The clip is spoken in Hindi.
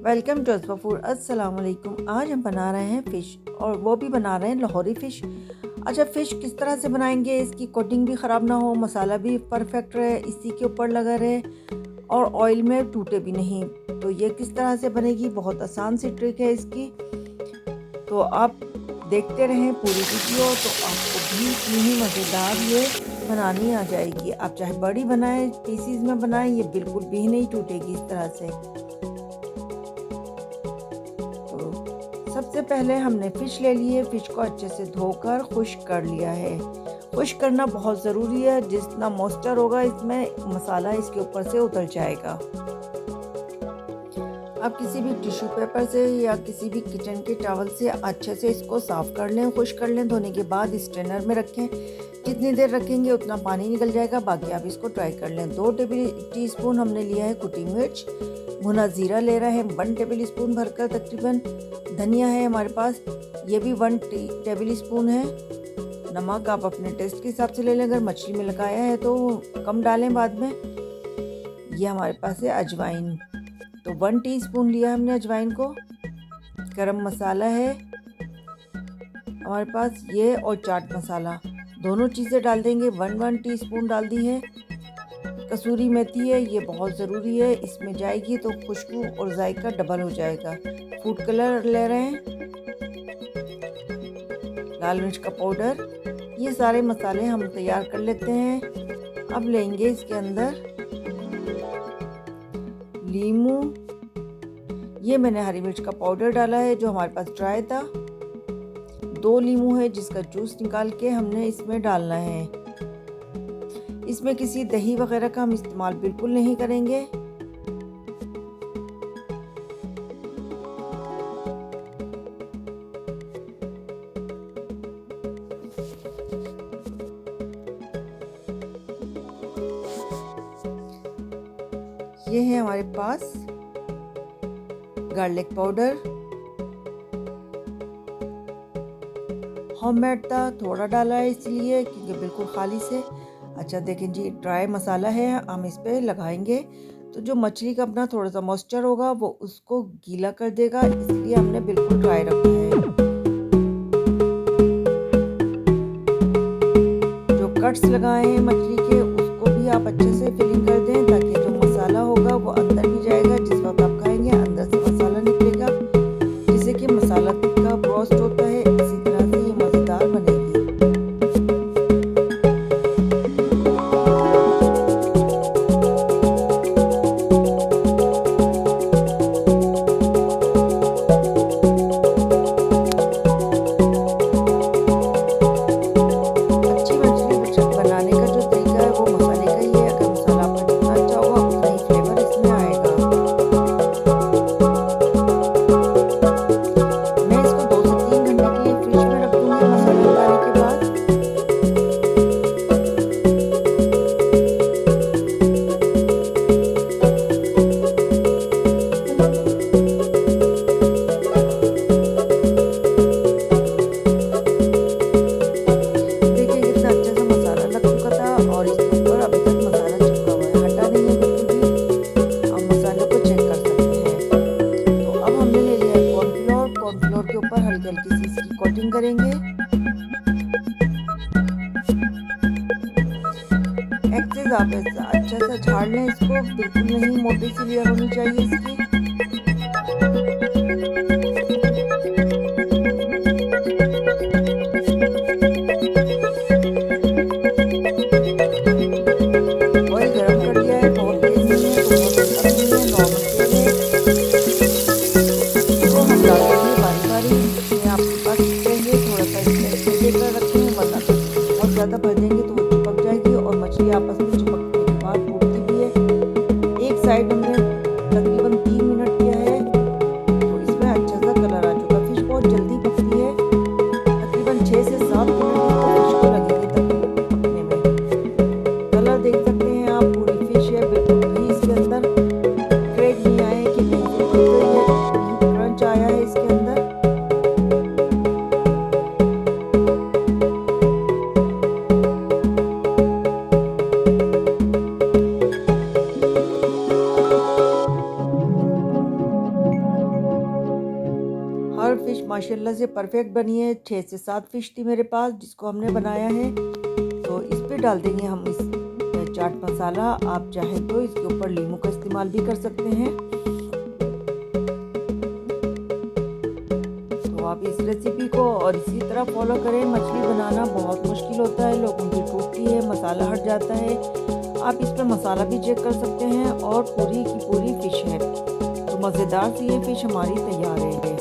Welcome to अज़वा food. अस्सलाम वालेकुम। आज हम बना रहे हैं फ़िश, और वो भी बना रहे हैं लाहौरी फ़िश। अच्छा, फ़िश किस तरह से बनाएंगे, इसकी कोटिंग भी ख़राब ना हो, मसाला भी परफेक्ट रहे, इसी के ऊपर लगा रहे और ऑयल में टूटे भी नहीं। तो ये किस तरह से बनेगी, बहुत आसान सी ट्रिक है इसकी। तो आप देखते रहें पूरी वीडियो, तो आपको भी इतनी ही मज़ेदार ये बनानी आ जाएगी। आप चाहे बड़ी बनाएं, पीसीज में बनाएं, ये बिल्कुल भी नहीं टूटेगी इस तरह से। सबसे पहले हमने फ़िश ले ली है। फ़िश को अच्छे से धोकर खुश्क कर लिया है। खुश्क करना बहुत ज़रूरी है, जितना मॉइस्चर होगा इसमें मसाला इसके ऊपर से उतर जाएगा। आप किसी भी टिश्यू पेपर से या किसी भी किचन के टॉवल से अच्छे से इसको साफ़ कर लें, खुश्क कर लें। धोने के बाद स्ट्रेनर में रखें। जितनी देर रखेंगे उतना पानी निकल जाएगा। बाकी आप इसको ट्राई कर लें। 2 टीस्पून हमने लिया है कुटी मिर्च। भुना ज़ीरा ले रहे हैं 1 टेबल स्पून भरकर तकरीबन। धनिया है हमारे पास, ये भी 1 टेबल स्पून है। नमक आप अपने टेस्ट के हिसाब से ले लें, अगर मछली में लगाया है तो कम डालें बाद में। ये हमारे पास है अजवाइन, तो 1 टीस्पून लिया हमने अजवाइन को। गरम मसाला है हमारे पास ये, और चाट मसाला, दोनों चीज़ें डाल देंगे। 1 टीस्पून डाल दी है। कसूरी मेथी है, ये बहुत ज़रूरी है, इसमें जाएगी तो खुशबू और जायका डबल हो जाएगा। फूड कलर ले रहे हैं, लाल मिर्च का पाउडर। ये सारे मसाले हम तैयार कर लेते हैं। अब लेंगे इसके अंदर लीमू। ये मैंने हरी मिर्च का पाउडर डाला है जो हमारे पास ड्राई था। 2 लीमू है जिसका जूस निकाल के हमने इसमें डालना है। इसमें किसी दही वगैरह का हम इस्तेमाल बिल्कुल नहीं करेंगे। ये है हमारे पास गार्लिक पाउडर, होममेड था, थोड़ा डाला है इसलिए क्योंकि बिल्कुल खाली से। अच्छा देखें जी, ड्राई मसाला है, हम इस पे लगाएंगे तो जो मछली का अपना थोड़ा सा मॉइस्चर होगा वो उसको गीला कर देगा, इसलिए हमने बिल्कुल ड्राई रखा है। जो कट्स लगाए हैं मछली के उसको भी आप अच्छे से फिलिंग कर दें, ताकि जो मसाला होगा वो अंदर भी जाएगा। जिस वक्त आप खाएंगे अंदर से मसाला निकलेगा, जिससे कि मसाला का ब्रोस्ट होता है। इसी तरह से ये मज़ेदार बनेगी। के ऊपर हल्की हल्की सी इसकी कोटिंग करेंगे। एक्सेस आप अच्छा सा झाड़ लें इसको, बिल्कुल नहीं मोटी सी लेयर होनी चाहिए इसकी। ऑयल गरम कर लिया है, बहुत तेज नहीं है तो बहुत हल्का भी नहीं है, नॉर्मल तेल है। इसको हम डाल देंगे बारी बारी, जितने आपके पास चाहिए। थोड़ा सा इसमें देकर रखें, वरना तो बहुत ज़्यादा भर देंगे तो वो चिपक जाएगी और मछली आपस में चिपकने के बाद टूटती भी है। एक साइड हमने तकरीबन 3 मिनट किया है तो इसमें अच्छा सा कलर आ चुका। फिश बहुत जल्दी पकती है, तकरीबन 6 से 7 मिनट फिश को लगेंगे पकने में। कलर देख सकते हैं आप, पूरी फिश है, बिल्कुल भी इसके अंदर क्रैक नहीं आए कि क्रंच आया है इसके अंदर। माशाल्लाह से परफेक्ट बनी है। 6 से 7 फ़िश थी मेरे पास जिसको हमने बनाया है। तो इस पे डाल देंगे हम इस चाट मसाला। आप चाहें तो इसके ऊपर नींबू का इस्तेमाल भी कर सकते हैं। तो आप इस रेसिपी को और इसी तरह फॉलो करें। मछली बनाना बहुत मुश्किल होता है, लोगों की टूटती है, मसाला हट जाता है। आप इस पर मसाला भी चेक कर सकते हैं और पूरी की पूरी फ़िश है। तो मज़ेदार सी ये फ़िश हमारी तैयार है।